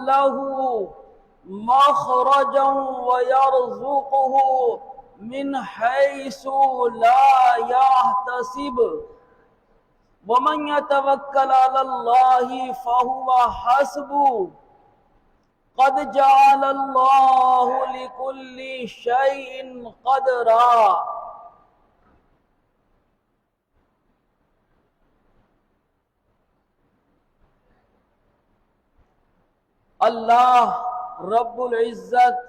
له مخرجا ويرزقه من حيث لا يحتسب ومن يتوكل على الله فهو حسبه قد جعل الله لكل شيء قدرا۔ اللہ رب العزت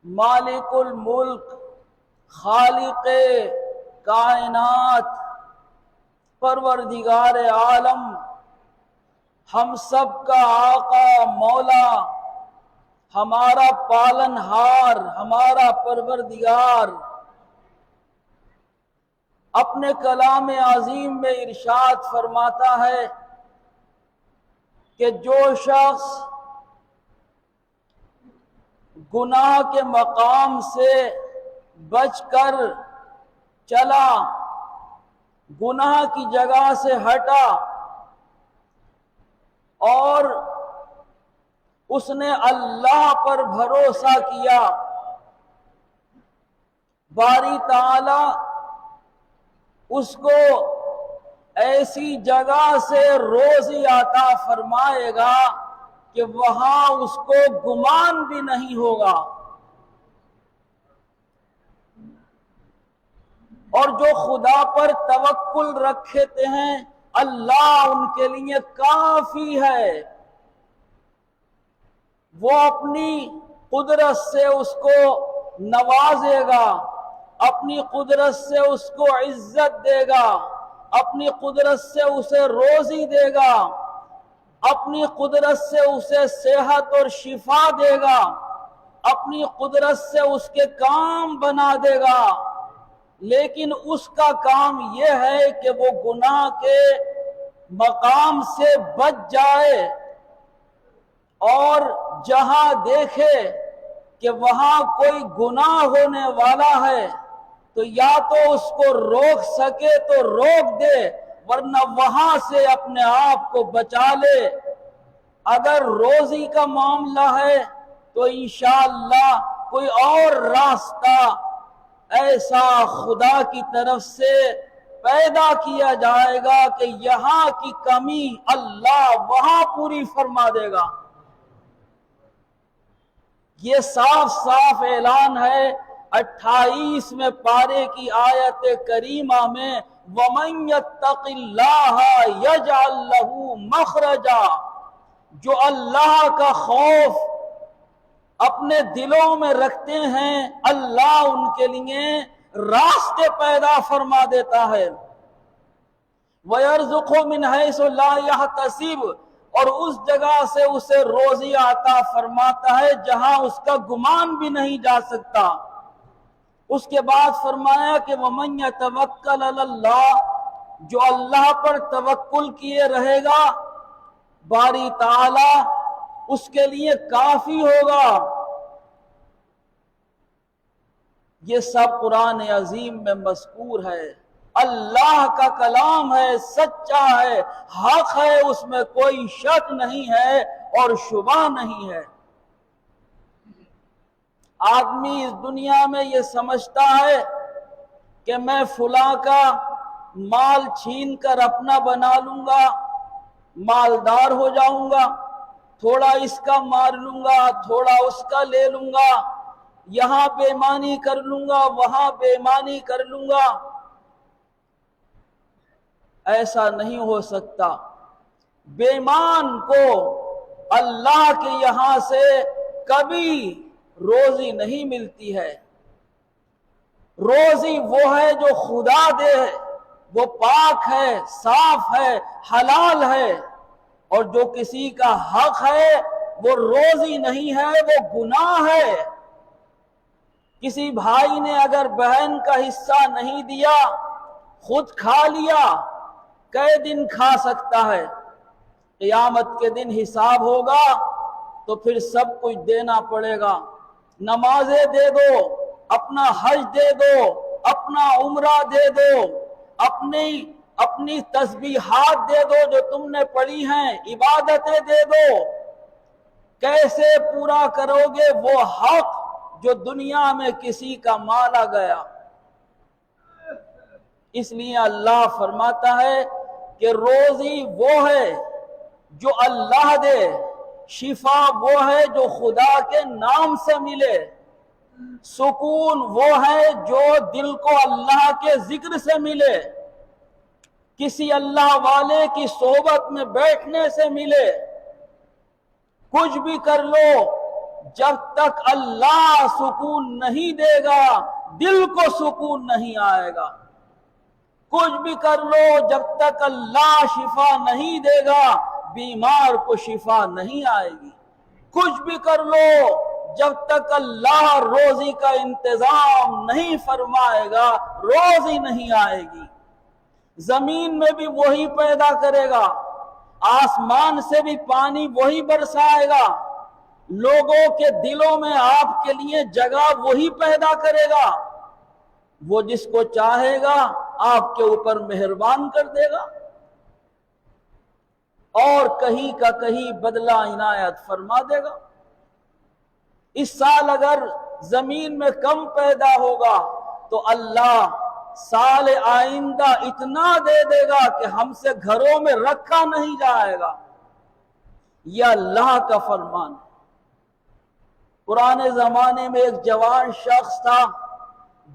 مالک الملک خالق کائنات پروردگار عالم ہم سب کا آقا مولا ہمارا پالن ہار ہمارا پروردگار اپنے کلام عظیم میں ارشاد فرماتا ہے کہ جو شخص گناہ کے مقام سے بچ کر چلا، گناہ کی جگہ سے ہٹا اور اس نے اللہ پر بھروسہ کیا، باری تعالی اس کو ایسی جگہ سے روزی عطا فرمائے گا کہ وہاں اس کو گمان بھی نہیں ہوگا، اور جو خدا پر توکل رکھتے ہیں اللہ ان کے لیے کافی ہے، وہ اپنی قدرت سے اس کو نوازے گا، اپنی قدرت سے اس کو عزت دے گا، اپنی قدرت سے اسے روزی دے گا، اپنی قدرت سے اسے صحت اور شفا دے گا، اپنی قدرت سے اس کے کام بنا دے گا، لیکن اس کا کام یہ ہے کہ وہ گناہ کے مقام سے بچ جائے، اور جہاں دیکھے کہ وہاں کوئی گناہ ہونے والا ہے تو یا تو اس کو روک سکے تو روک دے، ورنہ وہاں سے اپنے آپ کو بچا لے۔ اگر روزی کا معاملہ ہے تو انشاءاللہ کوئی اور راستہ ایسا خدا کی طرف سے پیدا کیا جائے گا کہ یہاں کی کمی اللہ وہاں پوری فرما دے گا۔ یہ صاف صاف اعلان ہے 28ویں پارے کی آیت کریمہ میں، وَمَن يَتَّقِ اللَّهَ يَجْعَلْ لَهُ مَخْرَجًا، جو اللہ کا خوف اپنے دلوں میں رکھتے ہیں اللہ ان کے لیے راستے پیدا فرما دیتا ہے، وَيَرْزُقْهُ مِنْ حَيْثُ لَا يَحْتَسِبُ، اور اس جگہ سے اسے روزی عطا فرماتا ہے جہاں اس کا گمان بھی نہیں جا سکتا۔ اس کے بعد فرمایا کہ وَمَن يَتَوَكَّلْ عَلَى اللَّهِ، جو اللہ پر توکل کیے رہے گا باری تعالی اس کے لیے کافی ہوگا۔ یہ سب قرآن عظیم میں مذکور ہے، اللہ کا کلام ہے، سچا ہے، حق ہے، اس میں کوئی شک نہیں ہے اور شبہ نہیں ہے۔ آدمی اس دنیا میں یہ سمجھتا ہے کہ میں فلاں کا مال چھین کر اپنا بنا لوں گا، مالدار ہو جاؤں گا، تھوڑا اس کا مار لوں گا، تھوڑا اس کا لے لوں گا، یہاں بے ایمانی کر لوں گا، وہاں بے ایمانی کر لوں گا۔ ایسا نہیں ہو سکتا۔ بے ایمان کو اللہ کے یہاں سے کبھی روزی نہیں ملتی ہے۔ روزی وہ ہے جو خدا دے ہے، وہ پاک ہے، صاف ہے، حلال ہے، اور جو کسی کا حق ہے وہ روزی نہیں ہے، وہ گناہ ہے۔ کسی بھائی نے اگر بہن کا حصہ نہیں دیا، خود کھا لیا، کئی دن کھا سکتا ہے؟ قیامت کے دن حساب ہوگا تو پھر سب کچھ دینا پڑے گا۔ نمازیں دے دو، اپنا حج دے دو، اپنا عمرہ دے دو، اپنی اپنی تسبیحات دے دو جو تم نے پڑھی ہیں، عبادتیں دے دو، کیسے پورا کرو گے وہ حق جو دنیا میں کسی کا مالا گیا؟ اس لیے اللہ فرماتا ہے کہ روزی وہ ہے جو اللہ دے، شفا وہ ہے جو خدا کے نام سے ملے، سکون وہ ہے جو دل کو اللہ کے ذکر سے ملے، کسی اللہ والے کی صحبت میں بیٹھنے سے ملے۔ کچھ بھی کر لو، جب تک اللہ سکون نہیں دے گا دل کو سکون نہیں آئے گا۔ کچھ بھی کر لو، جب تک اللہ شفا نہیں دے گا بیمار کو شفا نہیں آئے گی۔ کچھ بھی کر لو، جب تک اللہ روزی کا انتظام نہیں فرمائے گا روزی نہیں آئے گی۔ زمین میں بھی وہی پیدا کرے گا، آسمان سے بھی پانی وہی برسائے گا، لوگوں کے دلوں میں آپ کے لیے جگہ وہی پیدا کرے گا۔ وہ جس کو چاہے گا آپ کے اوپر مہربان کر دے گا اور کہیں کا کہیں بدلہ عنایت فرما دے گا۔ اس سال اگر زمین میں کم پیدا ہوگا تو اللہ سال آئندہ اتنا دے دے گا کہ ہم سے گھروں میں رکھا نہیں جائے گا۔ یہ اللہ کا فرمان ہے۔ پرانے زمانے میں ایک جوان شخص تھا،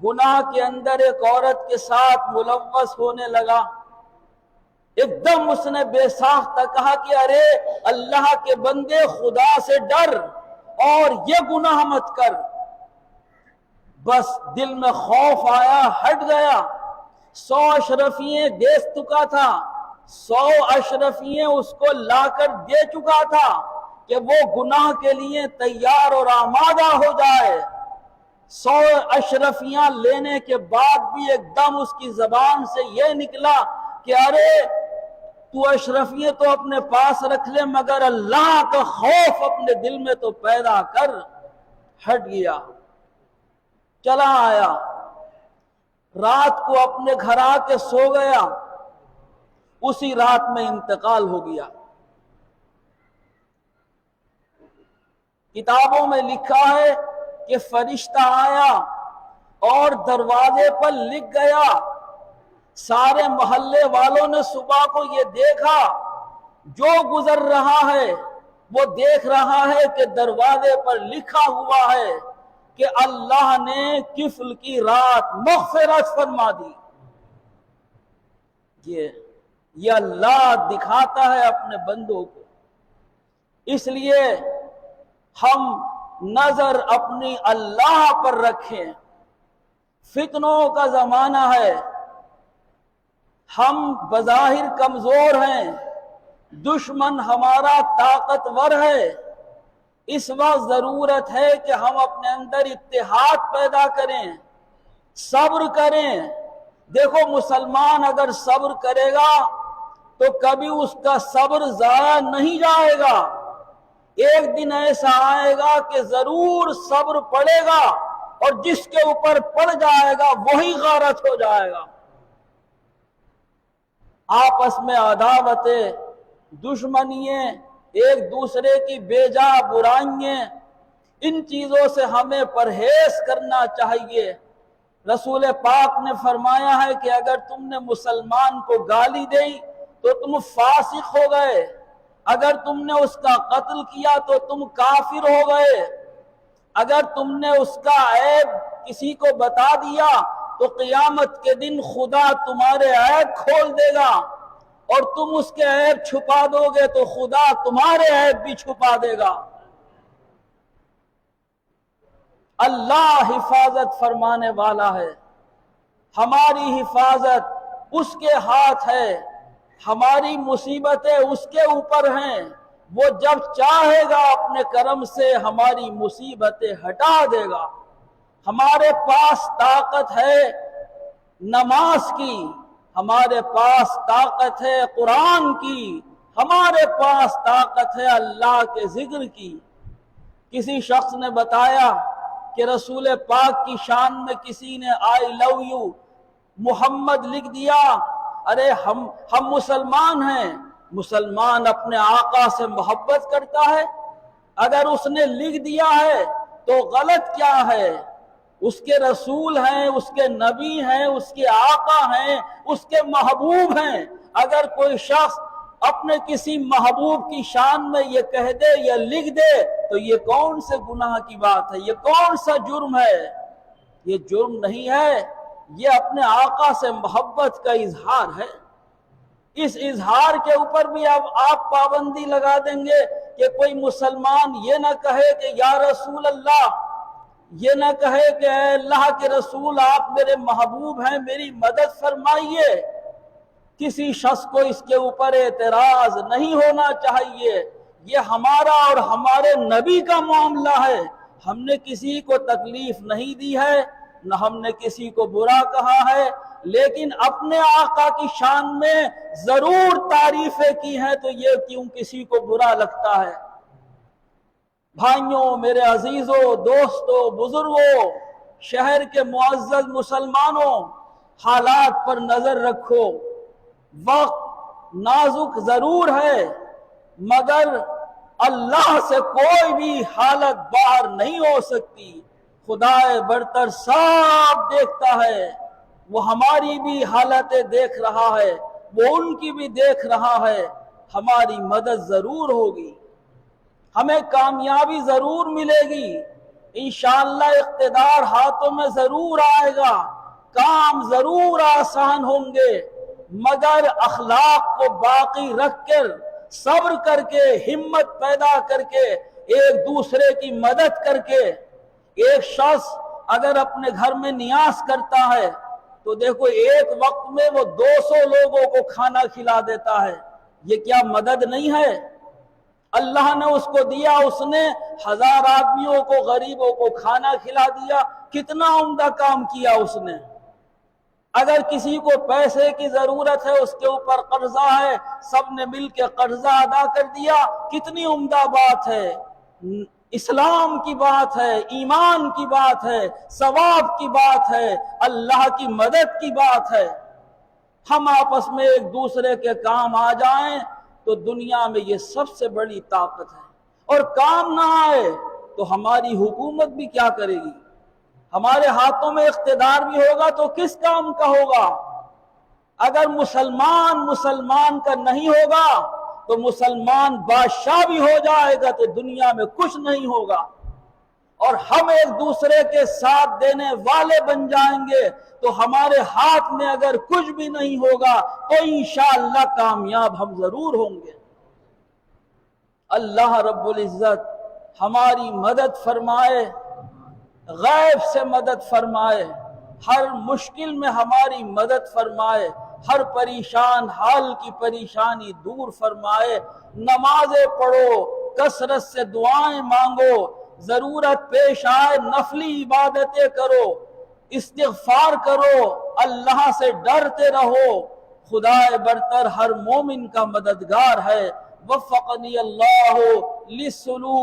گناہ کے اندر ایک عورت کے ساتھ ملوث ہونے لگا۔ ایک دم اس نے بے ساختہ کہا کہ ارے اللہ کے بندے، خدا سے ڈر اور یہ گناہ مت کر۔ بس دل میں خوف آیا، ہٹ گیا۔ 100 اشرفییں دے چکا تھا، 100 اشرفییں اس کو لا کر دے چکا تھا کہ وہ گناہ کے لیے تیار اور آمادہ ہو جائے۔ 100 اشرفیاں لینے کے بعد بھی ایک دم اس کی زبان سے یہ نکلا کہ ارے تو اشرفیاں تو اپنے پاس رکھ لے مگر اللہ کا خوف اپنے دل میں تو پیدا کر۔ ہٹ گیا، چلا آیا، رات کو اپنے گھر آ کے سو گیا، اسی رات میں انتقال ہو گیا۔ کتابوں میں لکھا ہے کہ فرشتہ آیا اور دروازے پر لکھ گیا۔ سارے محلے والوں نے صبح کو یہ دیکھا، جو گزر رہا ہے وہ دیکھ رہا ہے کہ دروازے پر لکھا ہوا ہے کہ اللہ نے کفل کی رات مغفرت فرما دی۔ یہ اللہ دکھاتا ہے اپنے بندوں کو۔ اس لیے ہم نظر اپنی اللہ پر رکھیں۔ فتنوں کا زمانہ ہے، ہم بظاہر کمزور ہیں، دشمن ہمارا طاقتور ہے۔ اس وقت ضرورت ہے کہ ہم اپنے اندر اتحاد پیدا کریں، صبر کریں۔ دیکھو مسلمان اگر صبر کرے گا تو کبھی اس کا صبر ضائع نہیں جائے گا۔ ایک دن ایسا آئے گا کہ ضرور صبر پڑے گا اور جس کے اوپر پڑ جائے گا وہی غارت ہو جائے گا۔ آپس میں عداوتیں، دشمنیاں، ایک دوسرے کی بے جا برائیاں، ان چیزوں سے ہمیں پرہیز کرنا چاہیے۔ رسول پاک نے فرمایا ہے کہ اگر تم نے مسلمان کو گالی دی تو تم فاسق ہو گئے، اگر تم نے اس کا قتل کیا تو تم کافر ہو گئے، اگر تم نے اس کا عیب کسی کو بتا دیا تو قیامت کے دن خدا تمہارے عیب کھول دے گا، اور تم اس کے عیب چھپا دو گے تو خدا تمہارے عیب بھی چھپا دے گا۔ اللہ حفاظت فرمانے والا ہے، ہماری حفاظت اس کے ہاتھ ہے، ہماری مصیبتیں اس کے اوپر ہیں۔ وہ جب چاہے گا اپنے کرم سے ہماری مصیبتیں ہٹا دے گا۔ ہمارے پاس طاقت ہے نماز کی، ہمارے پاس طاقت ہے قرآن کی، ہمارے پاس طاقت ہے اللہ کے ذکر کی۔ کسی شخص نے بتایا کہ رسول پاک کی شان میں کسی نے آئی لو یو محمد لکھ دیا، ارے ہم مسلمان ہیں، مسلمان اپنے آقا سے محبت کرتا ہے، اگر اس نے لکھ دیا ہے تو غلط کیا ہے؟ اس کے رسول ہیں، اس کے نبی ہیں، اس کے آقا ہیں، اس کے محبوب ہیں، اگر کوئی شخص اپنے کسی محبوب کی شان میں یہ کہہ دے یا لکھ دے تو یہ کون سے گناہ کی بات ہے؟ یہ کون سا جرم ہے؟ یہ جرم نہیں ہے، یہ اپنے آقا سے محبت کا اظہار ہے۔ اس اظہار کے اوپر بھی اب آپ پابندی لگا دیں گے کہ کوئی مسلمان یہ نہ کہے کہ یا رسول اللہ، یہ نہ کہے کہ اے اللہ کے رسول آپ میرے محبوب ہیں، میری مدد فرمائیے۔ کسی شخص کو اس کے اوپر اعتراض نہیں ہونا چاہیے، یہ ہمارا اور ہمارے نبی کا معاملہ ہے، ہم نے کسی کو تکلیف نہیں دی ہے، نہ ہم نے کسی کو برا کہا ہے، لیکن اپنے آقا کی شان میں ضرور تعریفیں کی ہیں، تو یہ کیوں کسی کو برا لگتا ہے؟ بھائیوں، میرے عزیزوں، دوستوں، بزرگوں، شہر کے معزز مسلمانوں، حالات پر نظر رکھو۔ وقت نازک ضرور ہے، مگر اللہ سے کوئی بھی حالت باہر نہیں ہو سکتی۔ خدا برتر صاحب دیکھتا ہے، وہ ہماری بھی حالتیں دیکھ رہا ہے، وہ ان کی بھی دیکھ رہا ہے، ہماری مدد ضرور ہوگی، ہمیں کامیابی ضرور ملے گی، انشاءاللہ اقتدار ہاتھوں میں ضرور آئے گا، کام ضرور آسان ہوں گے، مگر اخلاق کو باقی رکھ کر، صبر کر کے، ہمت پیدا کر کے، ایک دوسرے کی مدد کر کے۔ ایک شخص اگر اپنے گھر میں نیاز کرتا ہے تو دیکھو ایک وقت میں وہ 200 لوگوں کو کھانا کھلا دیتا ہے، یہ کیا مدد نہیں ہے؟ اللہ نے اس کو دیا، اس نے 1000 آدمیوں کو، غریبوں کو کھانا کھلا دیا، کتنا عمدہ کام کیا اس نے۔ اگر کسی کو پیسے کی ضرورت ہے، اس کے اوپر قرضہ ہے، سب نے مل کے قرضہ ادا کر دیا، کتنی عمدہ بات ہے، اسلام کی بات ہے، ایمان کی بات ہے، ثواب کی بات ہے، اللہ کی مدد کی بات ہے۔ ہم آپس میں ایک دوسرے کے کام آ جائیں تو دنیا میں یہ سب سے بڑی طاقت ہے، اور کام نہ آئے تو ہماری حکومت بھی کیا کرے گی؟ ہمارے ہاتھوں میں اقتدار بھی ہوگا تو کس کام کا ہوگا؟ اگر مسلمان کا نہیں ہوگا تو مسلمان بادشاہ بھی ہو جائے گا تو دنیا میں کچھ نہیں ہوگا، اور ہم ایک دوسرے کے ساتھ دینے والے بن جائیں گے تو ہمارے ہاتھ میں اگر کچھ بھی نہیں ہوگا تو انشاءاللہ کامیاب ہم ضرور ہوں گے۔ اللہ رب العزت ہماری مدد فرمائے، غیب سے مدد فرمائے، ہر مشکل میں ہماری مدد فرمائے، ہر پریشان حال کی پریشانی دور فرمائے۔ نمازیں پڑھو، کثرت سے دعائیں مانگو، ضرورت پیش آئے نفلی عبادتیں کرو، استغفار کرو، اللہ سے ڈرتے رہو، خدا برتر ہر مومن کا مددگار ہے۔ وفقنی اللہ للسلوک